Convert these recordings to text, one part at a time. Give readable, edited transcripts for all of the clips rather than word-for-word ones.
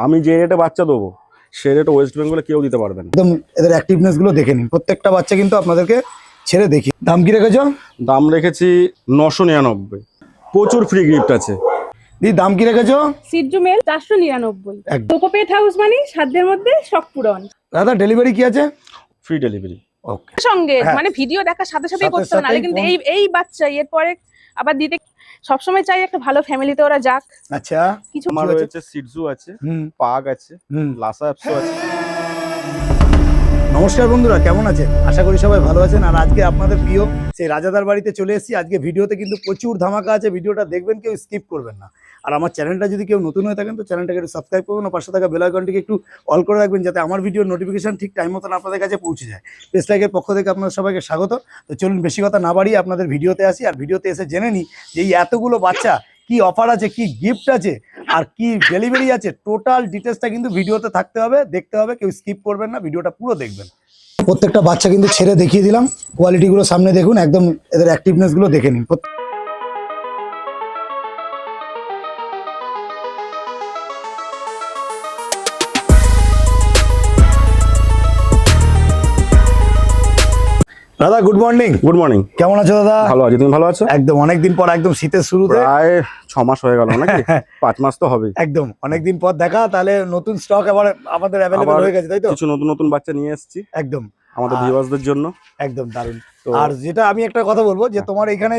আমি যে রেটে বাচ্চা দেবো সে রেটে ওয়েস্ট বেঙ্গলে কেউ দিতে পারবে না। একদম এদের অ্যাক্টিভনেস গুলো দেখে নিন, প্রত্যেকটা বাচ্চা কিন্তু আপনাদেরকে ছেড়ে দেখি। দাম কি রেখেছো? দাম রেখেছি 999, প্রচুর ফ্রি গিফট আছে। দি দাম কি রেখেছো? সিজু মেল 499। একদম। কোকোপেট হাউস মানে সাধ্যের মধ্যে শখ পূরণ। দাদা ডেলিভারি কি আছে? Free delivery. ওকে। সঙ্গে হ্যাঁ। মানে ভিডিও দেখার সাথে সাথেই সাথে করতে হবে, নাহলে সাথেই কিন্তু ফোন- এই বাচ্চা এরপরে আবার দিতে সবসময় চাই একটা ভালো ফ্যামিলিতে ওরা যাক। আচ্ছা। কিছু আমার আছে? রয়েছে সিটজু আছে, হুম পাগ আছে, হুম। লাসা অ্যাপসও আছে। নমস্কার বন্ধুরা, কেমন আছেন? আশা করি সবাই ভালো আছেন। আর আজকে আপনাদের প্রিয় সেই রাজাদার বাড়িতে চলে এসেছি। আজকে ভিডিওতে কিন্তু প্রচুর ধামাকা আছে, ভিডিওটা দেখবেন, কেউ স্কিপ করবেন না। আর আমার চ্যানেলটা যদি কেউ নতুন হয়ে থাকেন তো চ্যানেলটাকে একটু সাবস্ক্রাইব করবেন ও পাশে থাকা বেল আইকনটিকে একটু অল করে রাখবেন, যাতে আমার ভিডিওর নোটিফিকেশন ঠিক টাইম মতন আপনাদের কাছে পৌঁছে যায়। পেজটাইকের পক্ষ থেকে আপনাদের সবাইকে স্বাগত। তো চলুন বেশি কথা না বাড়িয়ে আপনাদের ভিডিওতে আসি, আর ভিডিওতে এসে জেনে নিই যে এই এতগুলো বাচ্চা কি অফার আছে, কি গিফট আছে, আর কি ডেলিভারি আছে। টোটাল ডিটেলসটা কিন্তু ভিডিওতে থাকতে হবে, দেখতে হবে, কেউ স্কিপ করবেন না, ভিডিওটা পুরো দেখবেন। প্রত্যেকটা বাচ্চা কিন্তু ছেড়ে দেখিয়ে দিলাম, কোয়ালিটিগুলো সামনে দেখুন, একদম এদের অ্যাক্টিভনেসগুলো দেখে নিন। দাদা গুড মর্নিং। Good morning. কেমন আছো দাদা? ভালো আছি, তুমি ভালো আছো? একদম, অনেকদিন পর, একদম শীতের শুরুতে, প্রায় 6 মাস হয়ে গেল নাকি? 5 মাস তো হবেই। একদম অনেকদিন পর দেখা। তাহলে নতুন স্টক আবার আমাদের অ্যাভেলেবল আবার হয়ে গেছে, তাই তো? কিছু নতুন নতুন বাচ্চা নিয়ে এসেছি একদম আমাদের আর- ভিউয়ার্সদের জন্য। একদম দারুণ। তো আর যেটা আমি একটা কথা বলবো যে তোমার এখানে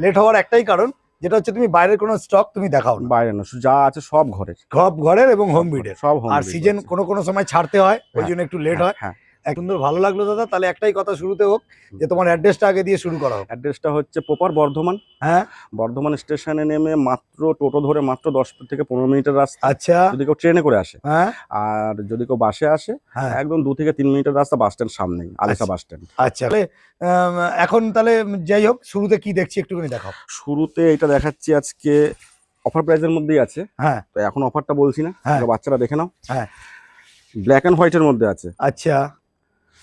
লেট হওয়ার একটাই কারণ, যেটা হচ্ছে তুমি বাইরের কোনো স্টক তুমি দেখাও না। বাইরে না, যা আছে সব ঘরের, সব ঘরের এবং হোম বিডের। সব home আর breed সিজন আছে। কোনো সময় ছাড়তে হয়, ওই হ্যাঁ, জন্য একটু লেট হয়। হ্যাঁ। এক সুন্দর, ভালো লাগলো দাদা। তাহলে একটাই কথা শুরুতে হোক যে তোমার অ্যাড্রেসটা আগে দিয়ে শুরু করা হোক। অ্যাড্রেসটা হচ্ছে প্রপার বর্ধমান। হ্যাঁ বর্ধমান স্টেশনে নেমে মাত্র টোটো ধরে মাত্র 10 থেকে 15 মিনিটের রাস্তা। আচ্ছা। যদি কেউ ট্রেনে করে আসে, হ্যাঁ আর যদি কেউ বাসে আসে, হ্যাঁ একদম 2 থেকে 3 মিনিটের রাস্তা বাস স্ট্যান্ড সামনেই, আলেসা আচ্ছা। Bus stand. আচ্ছা, তাহলে এখন তাহলে যাই হোক, শুরুতে কি দেখছি একটুখানি দেখাও। শুরুতে এটা দেখাচ্ছি আজকে অফার প্রাইসের মধ্যেই আছে। হ্যাঁ তো এখন অফারটা বলছি না, হ্যাঁ। এটা বাচ্চারা দেখে নাও। হ্যাঁ ব্ল্যাক অ্যান্ড হোয়াইটের মধ্যে আছে। আচ্ছা,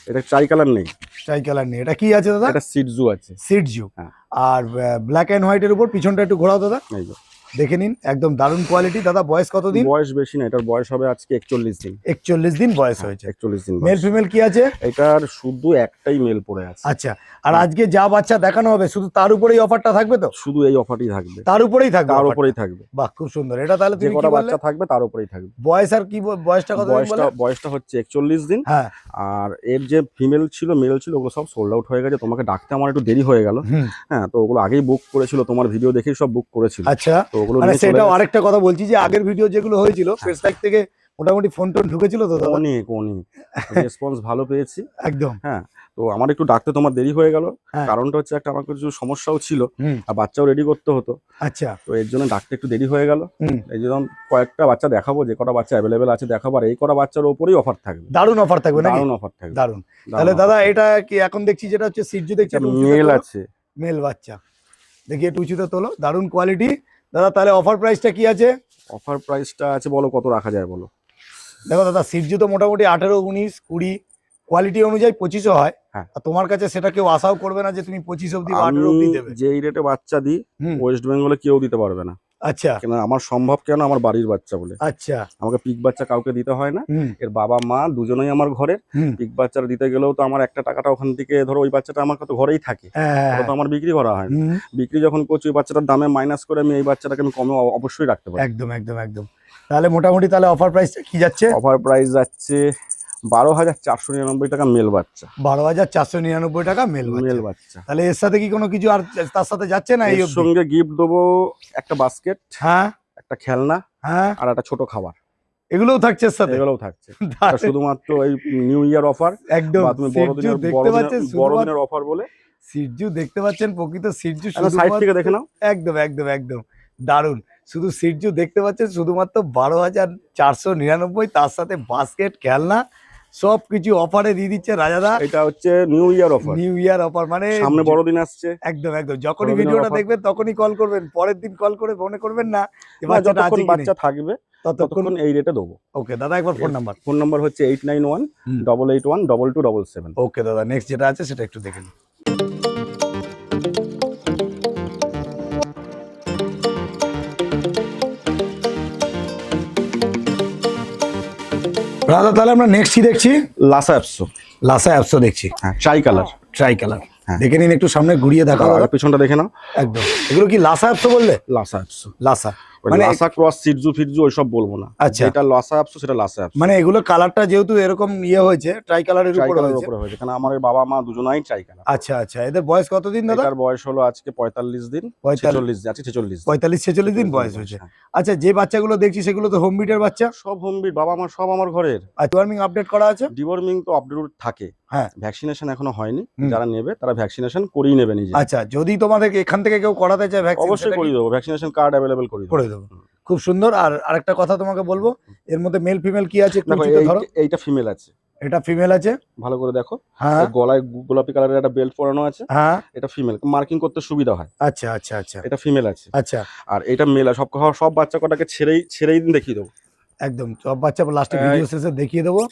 এটা ট্রাই কালার নেই, ট্রাই কালার নেই। এটা কি আছে দাদা? এটা সিটজু আছে। সিডজু। হ্যাঁ। আর ব্ল্যাক অ্যান্ড হোয়াইটের উপর পিছনটা একটু ঘোরাও দাদা, এই যে। দেখে নিন, একদম দারুণ কোয়ালিটি। দাদা বয়স কতদিন? বয়স বেশি না, এটার বয়স হবে আজকে 41 দিন। 41 দিন বয়স হয়েছে। 41 দিন মেল বয়স। ফিমেল কি আছে? এটার শুধু একটাই মেল পড়ে আছে। আচ্ছা, আর আজকে যা বাচ্চা দেখানো হবে শুধু তার উপরেই অফারটা থাকবে তো? শুধু এই অফারই থাকবে, তার উপরেই থাকবে, তার offer টা? উপরেই থাকবে। বাহ, খুব সুন্দর। এটা তাহলে যে তুমি কি কটা বললে? বাচ্চা থাকবে তার উপরেই থাকবে। বয়স আর কি বয়সটা কত বলে? বয়সটা হচ্ছে 41 দিন। হ্যাঁ। আর এর যে ফিমেল ছিল মেল ছিল ওগুলো সব সোল্ড আউট হয়ে গেছে। তোমাকে ডাকতে আমার একটু দেরি হয়ে গেল। হুম। হ্যাঁ, তো ওগুলো আগেই বুক করেছিল, তোমার ভিডিও দেখেই সব বুক করেছিল। আচ্ছা, তো ওগুলো মানে নিয়ে চলে সেটাও গেছে। আরেকটা কথা বলছি যে আগের ভিডিও যেগুলো হয়েছিল ফেস লাইক থেকে মোটামুটি ফোন টোন ঢুকেছিল তো দাদা? অনেক রেসপন্স ভালো পেয়েছি। একদম। হ্যাঁ, তো আমার একটু ডাকতে তোমার দেরি হয়ে গেল। হ্যাঁ। কারণটা হচ্ছে একটা আমার কিছু সমস্যাও ছিল, হুম। আর বাচ্চাও রেডি করতে হতো। আচ্ছা। তো এর জন্য ডাকতে একটু দেরি হয়ে গেল। হুম। এই জন্য কয়েকটা বাচ্চা দেখাবো, যে কটা বাচ্চা অ্যাভেলেবেল আছে দেখাবো, আর এই কটা বাচ্চার ওপরেই অফার থাকবে। দারুণ অফার থাকবে নাকি? দারুণ অফার থাকবে। দারুণ। তাহলে দাদা এটা কি এখন দেখছি যেটা হচ্ছে সিটজু দেখছি, মেল আছে। মেল বাচ্চা দেখি একটু উঁচুতে তোলো, দারুণ কোয়ালিটি। দাদা তাহলে অফার প্রাইসটা কি আছে? অফার প্রাইসটা আছে, বলো কত রাখা যায় বলো। দেখো দাদা, সিটজু তো মোটামুটি 18, 19, 20 কোয়ালিটি অনুযায়ী 25ও হয়। হ্যাঁ। আর তোমার কাছে সেটা কেউ আশাও করবে না যে তুমি 25 অব্দি বা 18 অব্দি আমি দেবে। যেই রেটে বাচ্চা দিই হুম। ওয়েস্ট বেঙ্গলে কেউ দিতে পারবে না। আচ্ছা কেন আমার সম্ভব, কেন আমার বাড়ির বাচ্চা বলে। আচ্ছা। আমাকে পিক বাচ্চা কাউকে দিতে হয় না। হুম এর বাবা মা দুজনেই আমার ঘরের। হুম। পিক বাচ্চারা দিতে গেলেও তো আমার একটা টাকাটা ওখান থেকে, ধরো ওই বাচ্চাটা আমার কত ঘরেই থাকে, হ্যাঁ। ওটা তো আমার বিক্রি করা হয় না। হুম। বিক্রি যখন করছি ওই বাচ্চাটার দামে মাইনাস করে আমি এই বাচ্চাটাকে আমি কমে অবশ্যই রাখতে পারি। একদম একদম একদম। তাহলে মোটামুটি তাহলে অফার প্রাইসটা কি যাচ্ছে? অফার প্রাইস যাচ্ছে 12,499 টাকা মেল বাচ্চা। 12,499 টাকা মেল মেল বাচ্চা। বাচ্চা। তাহলে এর সাথে কি কোনো কিছু আর তার সাথে যাচ্ছে না? এই এর অবধি? সঙ্গে গিফট দেবো একটা বাস্কেট, হ্যাঁ একটা খেলনা, হ্যাঁ, আর একটা ছোট খাবার। এগুলোও থাকছে এর সাথে? এগুলোও থাকছে। এটা তাহলে শুধুমাত্র এই নিউ ইয়ার অফার, একদম বা তুমি সিটজু দেখতে পাচ্ছেন, বড়দিনের অফার বলে। সিটজু দেখতে পাচ্ছেন, প্রকৃত সিটজু সাইড থেকে দেখে নাও। একদম একদম একদম দারুণ। শুধু সিটজু দেখতে পাচ্ছেন শুধুমাত্র 12,499, তার সাথে বাস্কেট, খেলনা সবকিছু অফারে দিয়ে দিচ্ছে রাজাদা। এটা হচ্ছে new year offer, new year offer, মানে সামনে বড়দিন আসছে। একদম একদম। যখনই বড়দিনের ভিডিওটা offer। দেখবেন তখনই কল করবেন, পরের দিন কল করে মনে করবেন না যে বাচ্চাটা আছে যতক্ষণ কি নেই। বাচ্চা থাকবে ততক্ষণ। ততক্ষণ এই রেটে দেবো। ওকে দাদা, একবার ফোন নাম্বার। ফোন নাম্বার হচ্ছে 8918812277। ওকে দাদা, নেক্সট যেটা আছে সেটা একটু দেখে নিন। দাদা তাহলে আমরা নেক্সট কি দেখছি? লাসা অ্যাপসো। লাসা অ্যাপসো দেখছি। হ্যাঁ, ট্রাই কালার। ট্রাই কালার হ্যাঁ। দেখে নিন, একটু সামনে ঘুরিয়ে দেখাও দাদা। পিছনটা দেখে নাও। একদম, এগুলো কি লাসা অ্যাপসো বললে? লাসা অ্যাপসো। লাসা মানে মানে লাসা ক্রস সিটজু ফিটজু ওইসব বলবো না। আচ্ছা। এটা লাসা অ্যাপসো, সেটা লাসা অ্যাপসো। মানে এগুলো কালারটা যেহেতু এরকম ইয়ে হয়েছে, ট্রাই কালারের ট্রাই উপর কালারের হয়েছে। উপরে হয়েছে, কারণ আমার ওই বাবা মা দুজনাই ট্রাই কালার। আচ্ছা আচ্ছা, এদের বয়স কতদিন দাদা? এটার বয়স হলো আজকে 45 দিন। 45 আছে 46 45-46 দিন বয়স হয়েছে। হ্যাঁ। আচ্ছা, যে বাচ্চাগুলো দেখছি সেগুলো তো হোম ব্রিডের বাচ্চা। সব হোমবিট, বাবা মা সব আমার ঘরের। আর ডিওয়ার্মিং আপডেট করা আছে? ডিওয়ার্মিং তো আপডেট থাকে। হ্যাঁ। ভ্যাকসিনেশন এখনো হয়নি। হুম। যারা নেবে তারা ভ্যাকসিনেশন করিয়ে নেবে নিজে। আচ্ছা, যদি তোমাদের এখান থেকে কেউ করাতে চায় ভ্যাকসিন, অবশ্যই করিয়ে দেবো, ভ্যাকসিনেশন কার্ড অ্যাভেলেবল করে দেবো। খুব সুন্দর। আর আরেকটা কথা তোমাকে বলবো, এর মধ্যে মেল ফিমেল কি আছে একটু দেখো, উঁচুতে ধরো। এইটা ফিমেল আছে। এটা ফিমেল আছে, ভালো করে দেখো। হ্যাঁ এই গলায় গোলাপি কালারের একটা বেল্ট পরানো আছে। হ্যাঁ। এটা ফিমেল, মার্কিং করতে সুবিধা হয়। আচ্ছা আচ্ছা আচ্ছা এটা ফিমেল আছে। আচ্ছা, আর এটা মেল। সব বাচ্চা কটাকে ছেড়েই দিন, দেখিয়ে দেবো। একদম সব বাচ্চা লাস্টে এই- ভিডিও শেষে দেখিয়ে দেবো।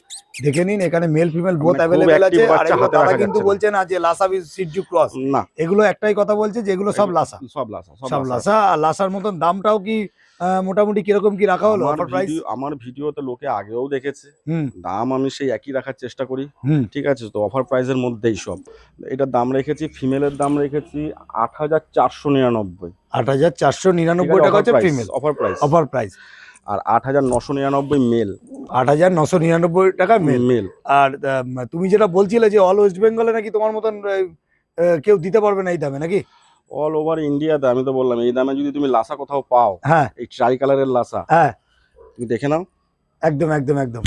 দেখে নিন, এখানে মেল ফিমেল বোথ মানে খুব অ্যাভেলেবেল আছে। active আর বাচ্চা এগুলো হাতে দাদা রাখা কিন্তু যাচ্ছে না। বলছে না যে লাসা সিটজু ক্রস, না, এগুলো একটাই কথা বলছে যে এগুলো সব লাসা। সব লাসা, সব লাসা। আর লাসার মতন দামটাও কি মোটামুটি কিরকম কি রাখা হলো অফার প্রাইস? আমার ভিডিওতে লোকে আগেও দেখেছে। হুম দাম আমি সেই একই রাখার চেষ্টা করি। হুম। ঠিক আছে, তো অফার প্রাইসের মধ্যেই সব। এটার দাম রেখেছি, ফিমেলের দাম রেখেছি 8,499। 8,499 টাকা হচ্ছে female offer price. Offer price. আর 8,999 মেল। 8,999 টাকা মেল। মেল। আর তুমি যেটা বলছিলে যে অল ওয়েস্ট বেঙ্গলে নাকি তোমার মতন কেউ দিতে পারবে না এই দামে নাকি? অল ওভার ইন্ডিয়াতে আমি তো বললাম, এই দামে যদি তুমি লাসা কোথাও পাও, হ্যাঁ এই ট্রাই কালারের লাসা, হ্যাঁ, তুমি দেখে নাও। একদম একদম একদম।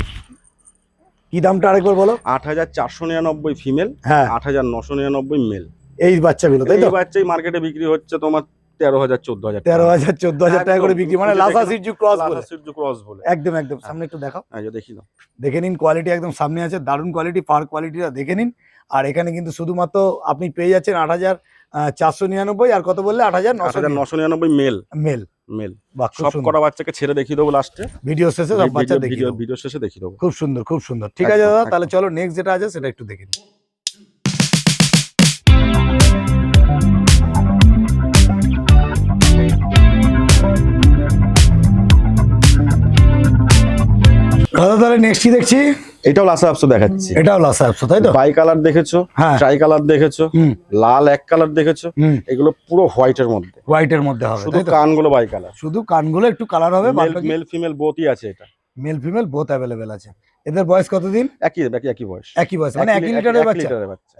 কি দামটা আরেকবার বলো? 8,499 ফিমেল, হ্যাঁ, 8,999 মেল। এই বাচ্চাগুলো তাই তো? এই বাচ্চাই মার্কেটে বিক্রি হচ্ছে তোমার 13,000 14,000 13,000-14,000 টাকা করে বিক্রি, মানে লাসা সিটজু ক্রস বলে। লাসা সিটজু ক্রস বলে। একদম একদম। সামনে একটু দেখাও। হ্যাঁ, যে দেখি নাও। দেখে নিন, কোয়ালিটি একদম সামনে আছে, দারুণ কোয়ালিটি, পার কোয়ালিটিটা দেখে নিন। আর এখানে কিন্তু শুধুমাত্র আপনি পেয়ে যাচ্ছেন 8,499। আর কত বললে? 8,999 মেল। মেল। মেল। বাহ, খুব সব সুন্দর। কটা বাচ্চাকে ছেড়ে দেখিয়ে দেবো লাস্টে। ভিডিও শেষে সব বাচ্চা দেখিয়ে দেবো। ভিডিও শেষে দেখিয়ে দেবো। খুব সুন্দর খুব সুন্দর। ঠিক আছে একদম, দাদা, একদম। তাহলে চলো নেক্সট যেটা আছে সেটা একটু দেখে নিই। দাদা তাহলে নেক্সট কি দেখছি? এটাও লাসা অ্যাপসো দেখাচ্ছি। এটাও লাসা অ্যাপসো তাই তো? বাই কালার দেখেছো, হ্যাঁ। ট্রাই কালার দেখেছো, হুম লাল এক কালার দেখেছো। হুম। এগুলো পুরো হোয়াইটের মধ্যে, হোয়াইটের মধ্যে হবে শুধু তাই তো? কানগুলো বাই কালার। শুধু কানগুলো একটু কালার হবে, মেল ফিমেল বোথই আছে। এটা মেল ফিমেল বোথ অ্যাভেলেবেল আছে। এদের বয়স কতদিন? একই বয়স। একই বয়স, মানে একই লিটারের বাচ্চা।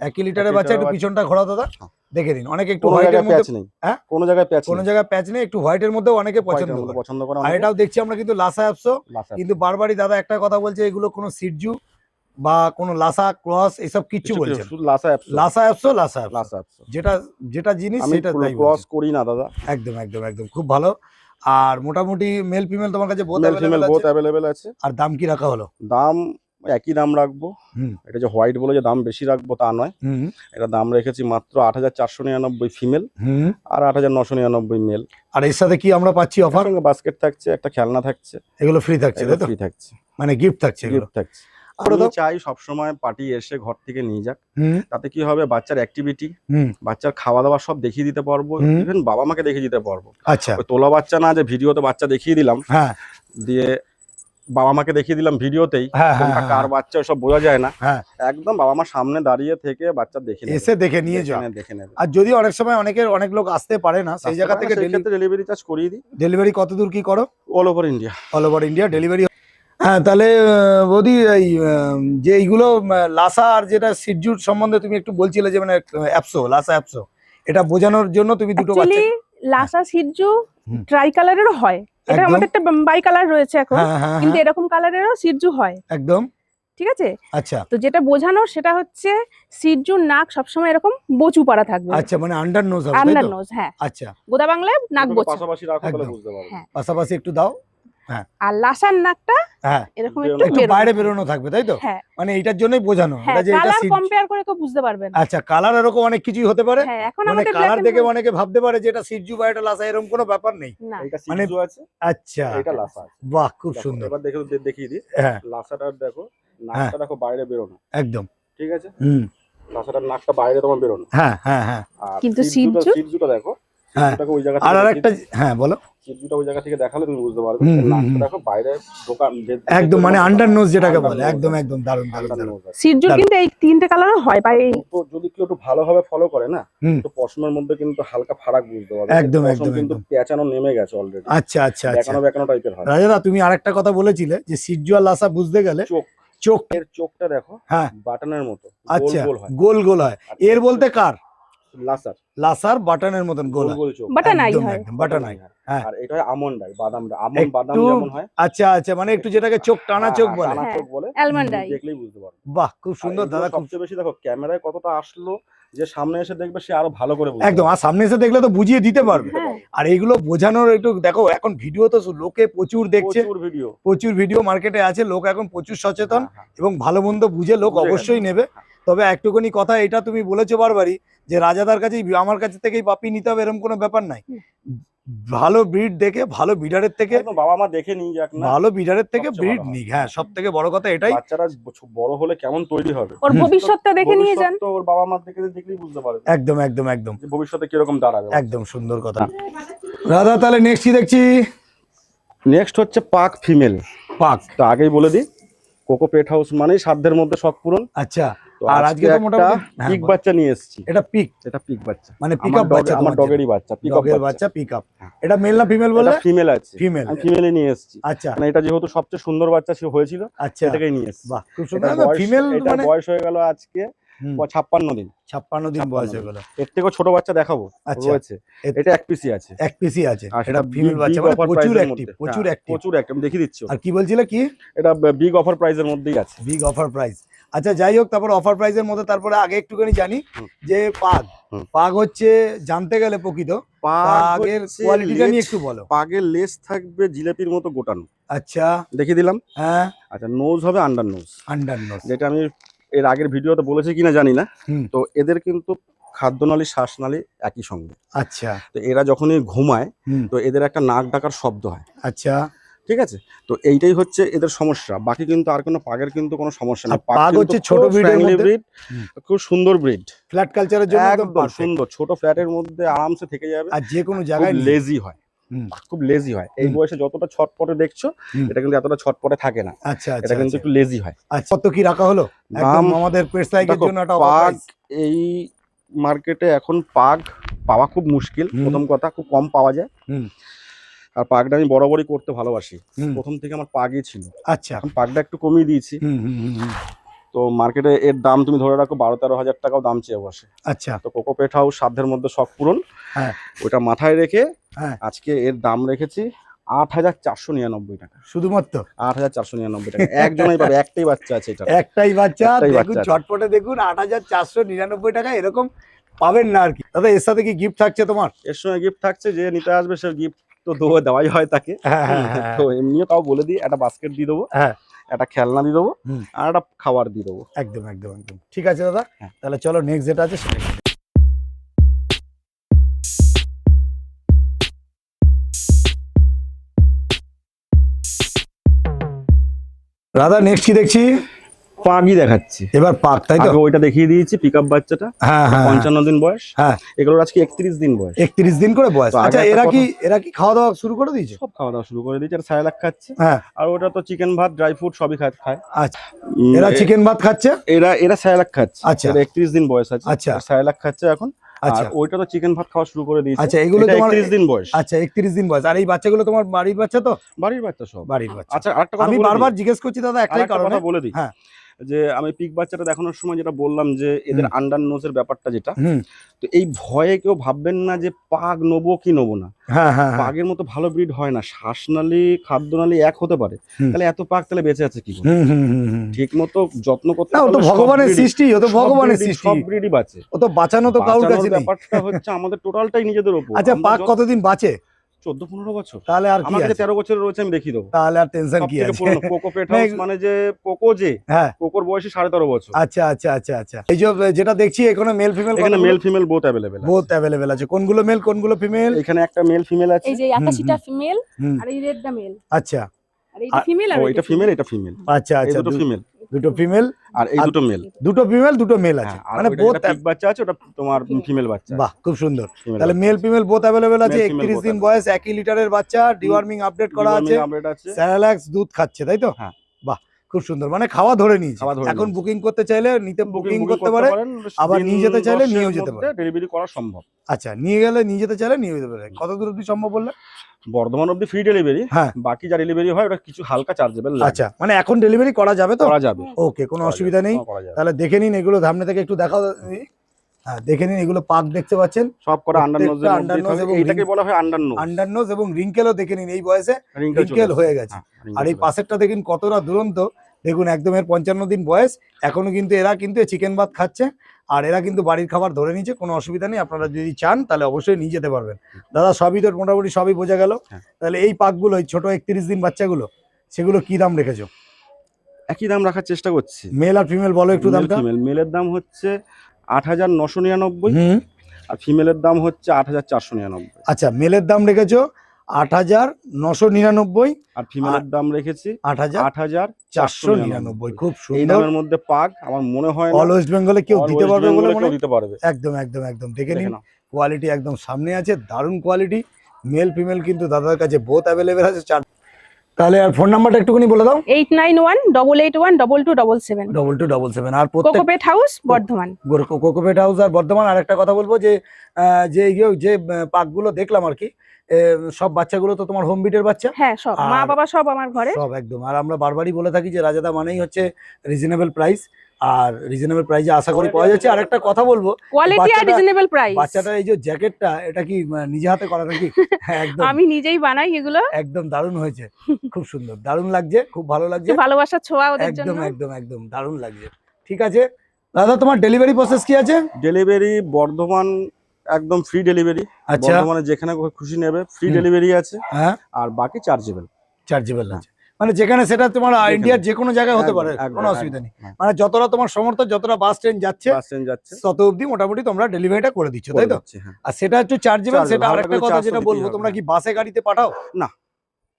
একই লিটারের বাচ্চা। একটু পিছনটা ঘোরা দাদা, দেখে নিন। অনেকে একটু কোনো হোয়াইটের জায়গায় মধ্যে, প্যাচ নেই। হ্যাঁ? কোনো জায়গায় প্যাচ কোনো নেই। জায়গায় প্যাচ নেই, একটু হোয়াইটের মধ্যেও অনেকে পছন্দ করে। পছন্দ করে আর অনেকে। এটাও দেখছি আমরা কিন্তু লাসা অ্যাপসো। লাসা কিন্তু বারবারই দাদা একটা কথা বলছে, এগুলো কোনো সিটজু বা কোনো লাসা ক্রস এসব কিচ্ছু বলছেন। শুধু লাসা অ্যাপসো। লাসা অ্যাপসো লাসা অ্যাপসো, লাসা অ্যাপসো। যেটা যেটা জিনিস আমি সেটা তাই ক্রস বলছি। করি না দাদা। একদম একদম একদম, খুব ভালো। আর মোটামুটি মেল ফিমেল তোমার কাছে বোথ মেল ফিমেল বোথ আছে। অ্যাভেলেবেল আছে। আর দাম কি রাখা হলো? দাম একই দাম রাখবো। হুম এটা যে হোয়াইট বলে যে দাম বেশি রাখবো তা নয়। হুম এটা দাম রেখেছি মাত্র 8,499 ফিমেল হুম। আর 8,999 মেল। আর এর সাথে কি আমরা পাচ্ছি অফার? সঙ্গে বাস্কেট থাকছে, একটা খেলনা থাকছে, এগুলো ফ্রি থাকছে তাই তো? ফ্রি থাকছে, মানে গিফট থাকছে এগুলো? গিফট থাকছে। করে আমি দাও। চাই সবসময় পার্টি এসে ঘর থেকে নিয়ে যাক। হুম তাতে কি হবে, বাচ্চার অ্যাক্টিভিটি, হুম। বাচ্চার খাওয়া দাওয়া সব দেখিয়ে দিতে পারবো। হুম। ইভেন বাবা মাকে দেখিয়ে দিতে পারবো। আচ্ছা, ওই তোলা বাচ্চা না যে ভিডিওতে বাচ্চা দেখিয়ে দিলাম, হ্যাঁ দিয়ে বাবা মাকে দেখিয়ে দিলাম ভিডিওতেই, হ্যাঁ হ্যাঁ কোনটা কার বাচ্চা সব বোঝা যায় না। হ্যাঁ। একদম বাবা মা সামনে দাঁড়িয়ে থেকে বাচ্চা দেখে নেবে, এসে দেখে নিয়ে যাও। দেখে নেবে। আর যদি অনেক সময় অনেক লোক আসতে পারে না, সেই জায়গা থেকে ডেলিভারি চার্জ করিয়ে দিই। ডেলিভারি কত দূর কি করো? All over India. All over India delivery. হ্যাঁ, তাহলে বৌদি এই যে এইগুলো লাসা আর যেটা সিটজুট সম্বন্ধে তুমি একটু বলছিলে যে মানে অ্যাপসো, লাসা অ্যাপসো, এটা বোঝানোর জন্য তুমি দুটো বাচ্চা। অ্যাকচুয়ালি লাসা সিটজু হুম। ট্রাই কালারেরও হয়। এটা একদম। আমাদের একটা বাই কালার রয়েছে এখন, হ্যাঁ হ্যাঁ কিন্তু হ্যাঁ, এরকম কালারেরও সিটজু হয়। একদম। ঠিক আছে, আচ্ছা তো যেটা বোঝানোর সেটা হচ্ছে সিটজুর নাক সবসময় এরকম বোচু পাড়া থাকবে, আচ্ছা, মানে আন্ডার নোজ হবে তাই আন্ডার তো? নোজ। হ্যাঁ, আচ্ছা, গোদা বাংলায় নাক দুটো বোচা। পাশাপাশি রাখো তাহলে একদম। বুঝতে পারবে। হ্যাঁ। পাশাপাশি একটু দাও। আর লাসার নাকটা হ্যাঁ, এরকম বেরোনো একটু একটু বেরোনো বাইরে থাকবে। বেরোনো থাকবে তাই তো? হ্যাঁ মানে এইটার জন্যই বোঝানো হ্যাঁ, এটা যে এটা কালার সিট। কম্পেয়ার করে কেউ বুঝতে পারবে না। আচ্ছা, কালার এরকম অনেক কিছুই হতে পারে। হ্যাঁ, এখন মানে আমাদের কালার black and দেখে white- অনেকে ভাবতে পারে যে এটা সিটজু বা এটা লাসা, এরকম কোনো ব্যাপার নেই। না, এটা মানে- সিটজু আছে, আচ্ছা, এটা লাসা আছে। বাহ, খুব দেখো, সুন্দর। এবার দেখিয়ে দিই। হ্যাঁ, লাসাটা দেখো, নাকটা দেখো বাইরে বেরোনো, একদম। ঠিক আছে? হুম, লাসাটার নাকটা বাইরে তোমার বেরোনো। হ্যাঁ হ্যাঁ হ্যাঁ। আর কিন্তু সিটজুটা সিটজু? সিটজুটা দেখো, হ্যাঁ। সিজুটাকে ওই জায়গা আর থেকে আরেকটা, হ্যাঁ বলো। সিজুটা ওই জায়গা থেকে দেখালে তুমি বুঝতে পারবে। হুম, হুম, নাকটা হুম। দেখো বাইরে দোকান একদম মানে আন্ডার নোজ যেটাকে বলে, Under nose একদম আছে। একদম দারুণ দারুণ Under দারুণ। nose আছে। সিজুর দারুণ। কিন্তু এই তিনটে কালারও হয় বা এই দুটো যদি কেউ একটু ভালোভাবে ফলো করে না, হুম। তো পশমের মধ্যে কিন্তু হালকা ফারাক বুঝতে পারবে। একদম, পশম একদম, কিন্তু একদম। পেঁচানো নেমে গেছে অলরেডি, আচ্ছা আচ্ছা আচ্ছা। বেঁকানো বেঁকানো টাইপের হয়। রাজাদা তুমি আরেকটা কথা বলেছিলে যে সিজু আর লাসা বুঝতে গেলে চোখ, চোখ, এর চোখটা দেখো হ্যাঁ বাটনের মতো গোল আচ্ছা গোল হয়। গোল গোল হয়। আর এর বলতে কার? লাসার লাসার বাটনের মতন গোল গোল হয়। গোল চোখ, বাটন আই একদম হয়। একদম বাটন আই। হ্যাঁ। আর এটা হয় আমন্ড আই, বাদাম আমন্ড বাদাম একটু যেমন হয়। আচ্ছা আচ্ছা, মানে একটু যেটাকে চোখ টানা হ্যাঁ, চোখ হ্যাঁ, বলে। টানা হ্যাঁ, চোখ বলে। Almond I. দেখলেই বুঝতে পারবে। বাহ খুব আর সুন্দর এগুলো দাদা, খুব সবচেয়ে বেশি দেখো ক্যামেরায় কতটা আসলো, যে সামনে এসে দেখবে সে আরো ভালো করে বুঝতে একদম। আর পারবে। সামনে এসে দেখলে তো বুঝিয়ে দিতে পারবে। হ্যাঁ। আর এইগুলো বোঝানোর একটু দেখো, এখন ভিডিও তো লোকে প্রচুর দেখছে, প্রচুর ভিডিও। প্রচুর ভিডিও মার্কেটে আছে, লোক এখন প্রচুর সচেতন হ্যাঁ, এবং ভালো মন্দ বুঝে লোক বুঝে অবশ্যই গেছে। নেবে। তবে একটুখানি কথা, এটা তুমি বলেছো বারবারই যে রাজাদার কাছেই আমার কাছে থেকেই পাপি নিতে হবে, এরকম কোনো ব্যাপার নাই। ভালো ব্রিড দেখে, ভালো বিডারের থেকে, একদম বাবা মা দেখে নিই যাক না, ভালো বিডারের থেকে সবচেয়ে ব্রিড ভালো হয়। নিক। হ্যাঁ, সব থেকে বড় কথা এটাই। বাচ্চারা বড় হলে কেমন তৈরি হবে, ওর ভবিষ্যৎটা দেখে নিয়ে যান। ভবিষ্যৎ তো ওর বাবা মা দেখলেই বুঝতে পারবে একদম একদম একদম যে ভবিষ্যতে কিরকম দাঁড়াবে। একদম সুন্দর কথা। রাধা তাহলে নেক্সট কি দেখছি? নেক্সট হচ্ছে পাক ফিমেল। পাক। তো আগেই বলে দিই, কোকো পেট হাউস মানেই সাধ্যের মধ্যে শখ পূরণ। আচ্ছা। তো আর আজকে তো একটা মোটামুটি পিক হ্যাঁ, বাচ্চা নিয়ে এসেছি। এটা পিক, এটা পিক বাচ্চা, মানে পিক আমার আপ বাচ্চা, আমার ডগেরই বাচ্চা, পিক আপ ডগের বাচ্চা পিক আপ। এটা মেল না ফিমেল বললে? ফিমেল আছে, ফিমেল। আমি ফিমেলই নিয়ে এসেছি। আচ্ছা মানে এটা যেহেতু সবচেয়ে সুন্দর বাচ্চা সে হয়েছিল, আচ্ছা। এটাকেই নিয়ে এসেছি। বাহ খুব এটা সুন্দর। ফিমেল এটার মানে বয়স হয়ে গেল আজকে 56 দিন। 56 দিন বয়স হয়ে গেল। এর থেকেও ছোট বাচ্চা দেখাবো আচ্ছা। রয়েছে। এটা এক পিসি আছে, এক পিসি আছে। আর এটা ফিমেল বাচ্চা, মানে প্রচুর অ্যাক্টিভ, প্রচুর অ্যাক্টিভ। প্রচুর অ্যাক্টিভ, আমি দেখিয়ে দিচ্ছি। আর কি বলছিলে কি? এটা বিগ অফার প্রাইসের মধ্যেই আছে। Big offer price. আচ্ছা যাই হোক, তারপর অফার প্রাইসের মধ্যে তারপরে আগে একটুখানি জানি যে পাগ, পাগ হচ্ছে জানতে গেলে প্রকৃত পাগের কোয়ালিটিটা নিয়ে একটু বলো। পাগের লেস থাকবে জিলেপির মতো গোটানো। আচ্ছা দেখিয়ে দিলাম। হ্যাঁ। আচ্ছা, নোজ হবে আন্ডার নোজ। আন্ডার নোজ, যেটা আমি এর আগের ভিডিওতে বলেছি কিনা জানি না। হুম। তো এদের কিন্তু খাদ্যনালী শ্বাসনালী একই সঙ্গে। আচ্ছা। তো এরা যখনই ঘুমায়, হুম। তো এদের একটা নাক ডাকার শব্দ হয়। আচ্ছা। ঠিক আছে, তো এইটাই হচ্ছে এদের সমস্যা। বাকি কিন্তু আর কোনো পাগের কিন্তু কোনো সমস্যা নেই। পাগ হচ্ছে ছোট ব্রিডের মধ্যে, খুব সুন্দর ব্রিড, ফ্ল্যাট কালচারের জন্য একদম একদম পারফেক্ট। সুন্দর। ছোট ফ্ল্যাটের মধ্যে আরামসে থেকে যাবে, আর যে কোনো খুব জায়গায় লেজি হয়। হুম। খুব লেজি হয়। এই হুম। বয়সে যতটা ছটপটে দেখছো, হুম। এটা কিন্তু এতটা ছটপটে থাকে না। আচ্ছা এটা আচ্ছা কিন্তু আচ্ছা। একটু লেজি হয়। আচ্ছা কত কি রাখা হলো একদম আমাদের পেটস লাইকের দেখো, জন্য? একটা অফার পাগ প্রাইস। এই মার্কেটে এখন পাগ পাওয়া খুব মুশকিল। হুম। প্রথম কথা, খুব কম পাওয়া যায়। হুম। আর পাগটা আমি বরাবরই করতে ভালোবাসি, হুম। প্রথম থেকে আমার পাগই ছিল। আচ্ছা। এখন পাগটা একটু কমিয়ে দিয়েছি। হুম হুম হুম হুম। তো মার্কেটে এর দাম তুমি ধরে রাখো 12-13 হাজার টাকাও দাম চেয়ে বসে। আচ্ছা। তো কোকো পেট হাউস সাধ্যের মধ্যে শখ পূরণ, হ্যাঁ। ওটা মাথায় রেখে হ্যাঁ। আজকে এর দাম রেখেছি 8,499 টাকা। শুধুমাত্র 8,499 টাকা। একজনই পাবে, একটাই বাচ্চা আছে এটা। একটাই বাচ্চা। একটাই দেখুন বাচ্চা। চটপটে দেখুন 8,499 টাকা, এরকম পাবেন না আর কি। দাদা এর সাথে কি গিফট থাকছে তোমার? এর সঙ্গে গিফট থাকছে, যে নিতে আসবে সে গিফট তো দেওয়াই হয় তাকে। হ্যাঁ, হ্যাঁ, হ্যাঁ। তো এমনিও তাও বলে দিই, একটা বাস্কেট দিয়ে দেবো, হ্যাঁ। একটা খেলনা দিয়ে দেবো, হুম। আর একটা খাবার দিয়ে দেবো। একদম একদম একদম ঠিক আছে দাদা। হ্যাঁ। তাহলে চলো নেক্সট যেটা আছে সেটা। দাদা নেক্সট কি দেখছি? পাগই দেখাচ্ছি এবার পাক, তাই তো? আগে ওইটা দেখিয়ে দিয়েছি পিক আপ বাচ্চাটা, হ্যাঁ হ্যাঁ 55 দিন বয়স। হ্যাঁ। এগুলোর আজকে 31 দিন বয়স। 31 দিন করে বয়স। তো আগে আচ্ছা একটা এরা কি খাওয়া দাওয়া শুরু করে দিয়েছে? সব খাওয়া দাওয়া শুরু করে দিয়েছে। আর সায়ালাক খাচ্ছে, হ্যাঁ। আর ওটা তো চিকেন ভাত ড্রাই ফ্রুট সবই খায়। আচ্ছা। এরা চিকেন ভাত খাচ্ছে? এরা সায়ালাক খাচ্ছে। আচ্ছা। এরা 31 দিন বয়স আছে। আচ্ছা। সায়ালাক খাচ্ছে এখন। আচ্ছা। আর ওইটা তো চিকেন ভাত খাওয়া শুরু করে দিয়েছে। আচ্ছা এগুলো এটা তোমার 31 দিন বয়স। আচ্ছা 31 দিন বয়স। আর এই বাচ্চাগুলো তোমার বাড়ির বাচ্চা তো? বাড়ির বাচ্চা সব বাড়ির বাচ্চা। আচ্ছা, আরেকটা কথা আমি বলে দিই। বারবার জিজ্ঞেস করছি দাদা একটাই আরেকটা কারণে। কথা বলে দিই, হ্যাঁ। যে আমি পিক বাচ্চাটা দেখানোর সময় যেটা বললাম যে এদের আন্ডার নোজের ব্যাপারটা যেটা, হুম। তো এই ভয়ে কেউ ভাববেন না যে পাগ নেবো কি নেবো না। হ্যাঁ হ্যাঁ হ্যাঁ। পাগের মতো ভালো ব্রিড হয় না। শ্বাসনালী খাদ্যনালী এক হতে পারে, হুম। তাহলে এত পাগ তাহলে বেঁচে আছে কি করে? হুম হুম হুম হুম। ঠিক মতো যত্ন করতে না ও তো পারলে সব ভগবানের breed-ই- সৃষ্টি, ও তো সব ভগবানের breed-ই- সৃষ্টি। সব ব্রিডই বাঁচে। ও তো বাঁচানো তো কারোর কাছে বাঁচানোর নেই। ব্যাপারটা হচ্ছে আমাদের টোটালটাই নিজেদের উপর। আচ্ছা আমরা পাক কতদিন বাঁচে? 14-15 বছর। তাহলে আর কি আমার কাছে আছে? 13 বছরের রয়েছে, আমি দেখিয়ে দেবো। তাহলে আর টেনশন কি সবথেকে আছে? পুরনো কোকো পেট না, হাউস, মানে যে কোকো হ্যাঁ। কোকোর বয়সী 13.5 বছর। আচ্ছা আচ্ছা আচ্ছা আচ্ছা। এই যে যেটা দেখছি এখানে মেল ফিমেল এখানে মেল ফিমেল বোথ অ্যাভেলেবেল আছে। বোথ অ্যাভেলেবেল আছে। কোনগুলো মেল কোনগুলো ফিমেল? এখানে একটা মেল ফিমেল আছে। এই যে আকাশিটা ফিমেল হুম। আর এই রেডটা মেল, আচ্ছা আর এইটা ফিমেল আর ও এটা ফিমেল, এটা ফিমেল। আচ্ছা এই আচ্ছা। দুটো ফিমেল। দুটো ফিমেল আর এই দুটো মেল। দুটো ফিমেল দুটো মেল আছে, আর মানে ওইটা বোথ যেটা পিগ বাচ্চা আছে ওটা তোমার ফিমেল বাচ্চা। বাহ খুব সুন্দর। female তাহলে বাচ্চা। মেল ফিমেল বোথ অ্যাভেলেবেল আছে, Male, female 31 both দিন available। বয়স, 1 লিটারের বাচ্চা, ডিওয়ার্মিং আপডেট করা আছে, Deworming update আছে। স্যারালাক্স দুধ খাচ্ছে তাই তো? হ্যাঁ। বাহ খুব সুন্দর, মানে খাওয়া ধরে নিয়েছে। খাওয়া ধরে এখন নিয়েছে। বুকিং করতে চাইলে বুকিং করতে করতে পারে, পারেন, আবার দিন নিয়ে যেতে চাইলে 10 নিয়েও এর যেতে মধ্যে পারে। ডেলিভারি করা সম্ভব। আচ্ছা নিয়ে গেলে নিয়ে যেতে চাইলে নিয়ে যেতে পারে। কত দূর অব্দি সম্ভব বললে? বর্ধমান অবধি ফ্রি ডেলিভারি। হ্যাঁ। বাকি যা ডেলিভারি হয় ওটা কিছু হালকা চার্জেবল লাগে। আচ্ছা মানে এখন ডেলিভারি করা যাবে তো? করা যাবে। ওকে কোনো অসুবিধা নেই। করা যাবে। তাহলে দেখে নিন এগুলো, সামনে থেকে একটু দেখাও। হ্যাঁ দেখে নিন, এগুলো পাক দেখতে পাচ্ছেন সব করা আন্ডার নোজ প্রত্যেকটা under nose এবং এইটাকে বলা হয় আন্ডার নোজ। আন্ডার নোজ এবং রিঙ্কেলও দেখে নিন, এই বয়সে রিঙ্কেল রিঙ্কেল হয়ে গেছে। আর এই পাশেরটা দেখুন কতটা দুরন্ত, দেখুন একদম এর 55 দিন বয়স, এখনো কিন্তু এরা কিন্তু চিকেন ভাত খাচ্ছে, আর এরা কিন্তু বাড়ির খাবার ধরে নিচ্ছে, কোনো অসুবিধা নেই। আপনারা যদি চান তাহলে অবশ্যই নিয়ে যেতে পারবেন। দাদা সবই তো মোটামুটি সবই বোঝা গেল। হ্যাঁ। তাহলে এই পাকগুলো, এই ছোট 31 দিন বাচ্চাগুলো, সেগুলো কি দাম রেখেছো? একই দাম রাখার চেষ্টা করছি। মেল আর ফিমেল বলো একটু দামটা। মেলের দাম হচ্ছে 8,999 হুম আর ফিমেলের দাম হচ্ছে 8,499। আচ্ছা মেলের দাম রেখেছো 8,999 আর ফিমেলের দাম রেখেছি 8,499। খুব এই সুন্দর। দামের মধ্যে পাক আমার মনে হয় অল ওয়েস্ট বেঙ্গলে কেউ দিতে পারবে বলে মনে হয়? দিতে পারবে। একদম একদম একদম দেখে দেখে নিন, নাও। কোয়ালিটি একদম সামনে আছে, দারুণ কোয়ালিটি। মেল ফিমেল কিন্তু দাদার কাছে বোথ অ্যাভেলেবেল আছে। তাহলে আর ফোন নাম্বারটা একটুখানি বলে দাও। 8918812277 2277। আর প্রত্যেক কোকোপেট হাউস বর্ধমান। কোকোপেট হাউস আর বর্ধমান। আর একটা কথা বলবো যে যে পাকগুলো দেখলাম আর কি, সব বাচ্চাগুলো তো তোমার হোম বিটের বাচ্চা? হ্যাঁ সব মা আর- বাবা সব আমার ঘরে। সব একদম। আর আমরা বারবারই বলে থাকি যে রাজাদা মানেই হচ্ছে রিজনেবল প্রাইস, আর রিজনেবল প্রাইসে আশা করি পাওয়া যাচ্ছে। আর একটা কথা বলবো, কোয়ালিটি আর বাচ্চাটা- রিজনেবল প্রাইস। বাচ্চাটার এই যে জ্যাকেটটা, এটা কি নিজে হাতে করা নাকি? হ্যাঁ, একদম আমি নিজেই বানাই এগুলো। একদম দারুণ হয়েছে, খুব সুন্দর, দারুণ লাগছে, খুব ভালো লাগছে। একটু ভালোবাসার ছোঁয়া ওদের একদম জন্য। একদম একদম দারুণ লাগছে। ঠিক আছে দাদা, তোমার ডেলিভারি প্রসেস কি আছে? ডেলিভারি বর্ধমান একদম ফ্রি ডেলিভারি। আচ্ছা বর্ধমানে যেখানে খুশি নেবে ফ্রি হুম। ডেলিভারি আছে। হ্যাঁ আর বাকি চার্জেবল। চার্জেবল আছে, মানে যেখানে সেটা তোমার যেখানে। ইন্ডিয়ার যে কোনো জায়গায় হতে একদম, পারে, একদম, কোনো একদম, অসুবিধা নেই। একদম। মানে যতটা তোমার সমর্থ, যতটা বাস ট্রেন যাচ্ছে বাস ট্রেন যাচ্ছে তত অবধি মোটামুটি তোমরা ডেলিভারিটা করে দিচ্ছ, করে তাই তো? দিচ্ছি, হ্যাঁ। আর সেটা একটু চার্জেবল। Chargeable, সেটা হালকা আরেকটা করে কথা charge তো যেটা দিতেই বলবো, হবে। তোমরা কি বাসে গাড়িতে পাঠাও?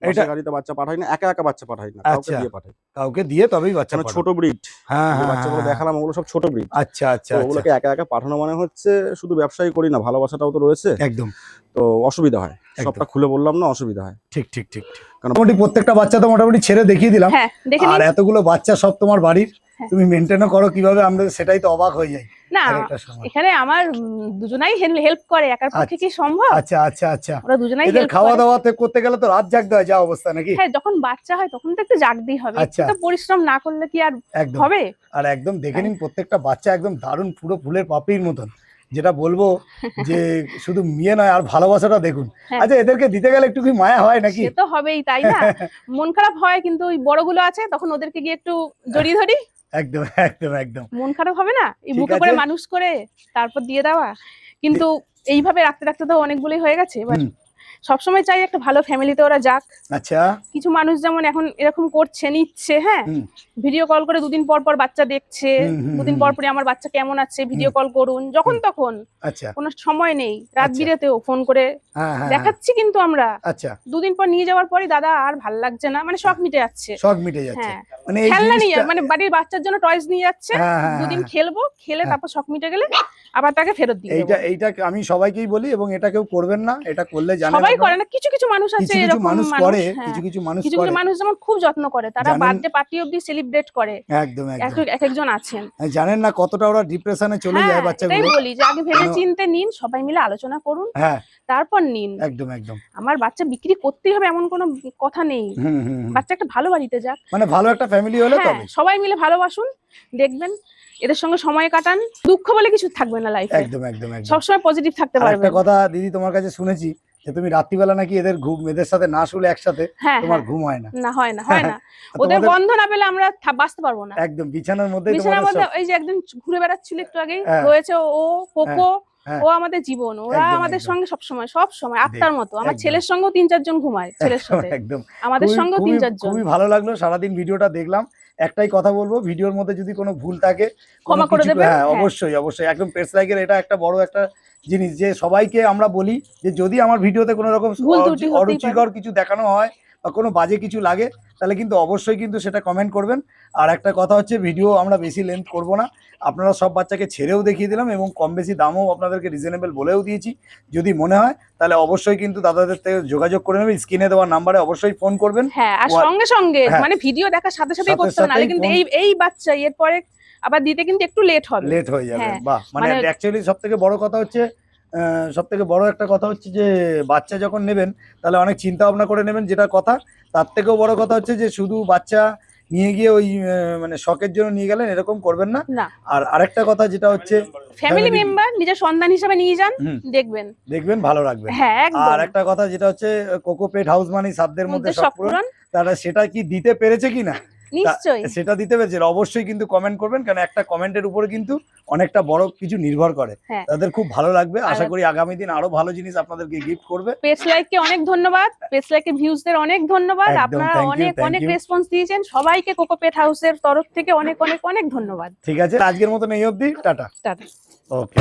এটা এটা- গাড়িতে বাচ্চা পাঠাই না, একা একা বাচ্চা পাঠাই না, কাউকে আচ্ছা। দিয়ে পাঠাই। কাউকে দিয়ে তবেই বাচ্চা মানে পাঠাও। ছোট ব্রিড। হ্যাঁ যে হ্যাঁ বাচ্চাগুলো হ্যাঁ। দেখালাম ওগুলো সব ছোট ব্রিড। আচ্ছা আচ্ছা তো আচ্ছা ওগুলোকে একা একা পাঠানো মানে হচ্ছে শুধু ব্যবসায়ী করি না, ভালোবাসাটাও তো রয়েছে, একদম তো অসুবিধা হয়। একদম। সবটা খুলে বললাম না, অসুবিধা হয়। ঠিক ঠিক ঠিক। কারণ- মোটামুটি প্রত্যেকটা বাচ্চা তো মোটামুটি ছেড়ে দেখিয়ে দিলাম। হ্যাঁ দেখে আর নিন। এতগুলো বাচ্চা সব তোমার বাড়ির, হ্যাঁ। তুমি মেনটেনও করো কিভাবে, আমরা সেটাই তো অবাক হয়ে যাই না আরেকটা সময়। এখানে আমার দুজনাই হেল্প করে, একার পক্ষে কি সম্ভব? আচ্ছা আচ্ছা আচ্ছা। ওরা দুজনাই এদের হেল্প খাওয়া করে। দাওয়া করতে গেলে তো রাত জাগতে হয়, যা অবস্থা নাকি? হ্যাঁ যখন বাচ্চা হয় তখন তো একটু জাগতেই হবে, একটু আচ্ছা। তো পরিশ্রম না করলে কি আর একদম। হবে? আর একদম দেখে নিন প্রত্যেকটা বাচ্চা একদম দারুণ, পুরো ফুলের পাপড়ির মতন। যেটা বলবো যে শুধু মেয়ে নয়, আর ভালোবাসাটা দেখুন। হ্যাঁ। আচ্ছা এদেরকে দিতে গেলে একটু কি মায়া হয় নাকি? সে তো হবেই, তাই না? মন খারাপ হয়, কিন্তু ওই বড়গুলো আছে তখন ওদেরকে গিয়ে একটু জড়িয়ে ধরি। একদম একদম একদম। মন খারাপ হবে না এই ঠিক বুকে করে আছে। মানুষ করে তারপর দিয়ে দেওয়া? কিন্তু এইভাবে রাখতে রাখতে তো অনেকগুলোই হয়ে গেছে। এবার হুম। সবসময় চাই একটা ভালো ফ্যামিলিতে ওরা যাক। আচ্ছা কিছু মানুষ যেমন এখন এরকম করছে, নিচ্ছে, হ্যাঁ হুম। ভিডিও কল করে দুদিন পর পর বাচ্চা দেখছে, হুম, হুম, দুদিন হুম। পর পরে আমার বাচ্চা কেমন আছে ভিডিও কল করুন, যখন তখন, আচ্ছা কোনো সময় নেই, রাত আচ্ছা। বিরেতেও ফোন করে হ্যাঁ হ্যাঁ। দেখাচ্ছি। কিন্তু আমরা আচ্ছা দুদিন পর নিয়ে যাওয়ার পরে দাদা আর ভাল লাগছে না, মানে শখ মিটে যাচ্ছে। শখ মিটে যাচ্ছে। হ্যাঁ মানে এই খেলনা নিয়ে জিনিসটা- মানে বাড়ির বাচ্চার জন্য টয়স নিয়ে যাচ্ছে, হ্যাঁ, হ্যাঁ, দুদিন হ্যাঁ। খেলবো, খেলে হ্যাঁ। তারপর শখ মিটে গেলে আবার তাকে ফেরত দিয়ে এইটা দেবো। এইটা আমি সবাইকেই বলি, এবং এটা কেউ করবেন না, এটা করলে জানেন সবাই আপনারা, করে না, কিছু কিছু মানুষ আছে কিছু কিছু এরকম মানুষ মানুষ, করে, হ্যাঁ। কিছু কিছু মানুষ কিছু করে। কিছু মানুষ যেমন খুব যত্ন করে, তারা জানেন- বার্থডে পার্টি অবধি সেলিব্রেট করে। একদম এক একদম। এক একজন আছেন। জানেন না কতটা ওরা ডিপ্রেশনে চলে হ্যাঁ যায় এটাই বাচ্চাগুলো। বলি যে আগে ভেবে কেন- চিন্তে নিন, সবাই মিলে আলোচনা করুন, হ্যাঁ তারপর নিন। একদম একদম। আমার বাচ্চা বিক্রি করতেই হবে এমন কোনো কথা নেই, হুম হুম হুম। বাচ্চা একটা ভালো বাড়িতে যাক। মানে ভালো একটা ফ্যামিলি হলে হ্যাঁ তবে। সবাই মিলে ভালোবাসুন, দেখবেন এদের সঙ্গে সময় কাটান, দুঃখ বলে কিছু থাকবে না লাইফে, একদম একদম একদম। সবসময় পজিটিভ থাকতে আর একটা পারবেন। কথা দিদি তোমার কাছে শুনেছি যে তুমি রাত্রিবেলা নাকি এদের সাথে না শুলে একসাথে হ্যাঁ তোমার হ্যাঁ, ঘুম হয় না। না হয় না হয় না, ওদের তোমাদের- গন্ধ না পেলে আমরা বাঁচতে পারবো না। একদম বিছানার মধ্যে বিছানার মধ্যে ওই যে একদিন ঘুরে বেড়াচ্ছিল একটু আগেই, হ্যাঁ। রয়েছে ও কোকো, হ্যাঁ। ও আমাদের জীবন, ওরা একদম, আমাদের একদম। সঙ্গে সব সময় আত্মার মতো। আমার একদম। ছেলের সঙ্গেও 3-4 জন ঘুমায়, ছেলের সাথে একদম আমাদের খুবই- সঙ্গেও খুবই- 3-4 জন। খুবই ভালো লাগলো সারাদিন ভিডিওটা দেখলাম। একটাই কথা বলবো, ভিডিওর মধ্যে যদি কোনো ভুল থাকে ক্ষমা কোনো করে কিছু- দেবেন, হ্যাঁ হ্যাঁ। অবশ্যই অবশ্যই। একদম পেটস লাইকের এটা একটা বড় একটা জিনিস যে সবাইকে আমরা বলি যে যদি আমার ভিডিওতে কোনো রকম ভুল ত্রুটি হতেই অরুচিকর কিছু দেখানো হয় বা কোনো বাজে কিছু লাগে তাহলে কিন্তু অবশ্যই কিন্তু সেটা কমেন্ট করবেন। আর একটা কথা হচ্ছে, ভিডিও আমরা বেশি লেন্থ করব না, আপনারা সব বাচ্চাকে ছেড়েও দেখিয়ে দিলাম এবং কম বেশি দামও আপনাদেরকে রিজনেবল বলেও দিয়েছি। যদি মনে হয় তাহলে অবশ্যই কিন্তু দাদাদের থেকে যোগাযোগ করে নেবেন, স্ক্রিনে দেওয়া নাম্বারে অবশ্যই ফোন করবেন। হ্যাঁ, আর সঙ্গে সঙ্গে হ্যাঁ। মানে ভিডিও দেখার সাথে সাথেই সাথে করতে হবে, নাহলে সাথেই কিন্তু ফোন- এই বাচ্চা এরপরে আবার দিতে কিন্তু একটু লেট হবে। লেট হয়ে যাবে। হ্যাঁ, বাহ, মানে মানে- অ্যাকচুয়ালি সব থেকে বড় কথা হচ্ছে, সব থেকে বড় একটা কথা হচ্ছে যে বাচ্চা যখন নেবেন তাহলে অনেক চিন্তা ভাবনা করে নেবেন, যেটা কথা। তার থেকেও বড় কথা হচ্ছে যে শুধু বাচ্চা নিয়ে গিয়ে ওই মানে শখের জন্য নিয়ে গেলেন, এরকম করবেন না। না, আর আরেকটা কথা যেটা হচ্ছে, ফ্যামিলি Family- মেম্বার নিজের সন্তান হিসেবে নিয়ে যান, হুম। দেখবেন। দেখবেন ভালো রাখবেন। হ্যাঁ, একদম। আর একটা কথা যেটা হচ্ছে, কোকো পেট হাউস মানে সাধ্যের মধ্যে মধ্যে সব সব পূরণ। পূরণ, তারা সেটা কি দিতে পেরেছে কিনা, নিশ্চয়ই। সেটা দিতে পেরেছে অবশ্যই কিন্তু কমেন্ট করবেন, কারণ একটা কমেন্টের উপরে কিন্তু অনেকটা বড় কিছু নির্ভর করে। হ্যাঁ। তাদের খুব ভালো লাগবে, আশা আর- করি আগামী দিন আরো ভালো জিনিস আপনাদেরকে গিফট করবে। পেজ লাইককে অনেক ধন্যবাদ, পেজ লাইকের ভিউজদের অনেক ধন্যবাদ। একদম, আপনারা thank you, অনেক thank অনেক you. রেসপন্স দিয়েছেন, সবাইকে কোকো পেট হাউসের তরফ থেকে অনেক অনেক অনেক ধন্যবাদ। ঠিক আছে, আজকের মতন এই অবধি, টাটা। টাটা। ওকে।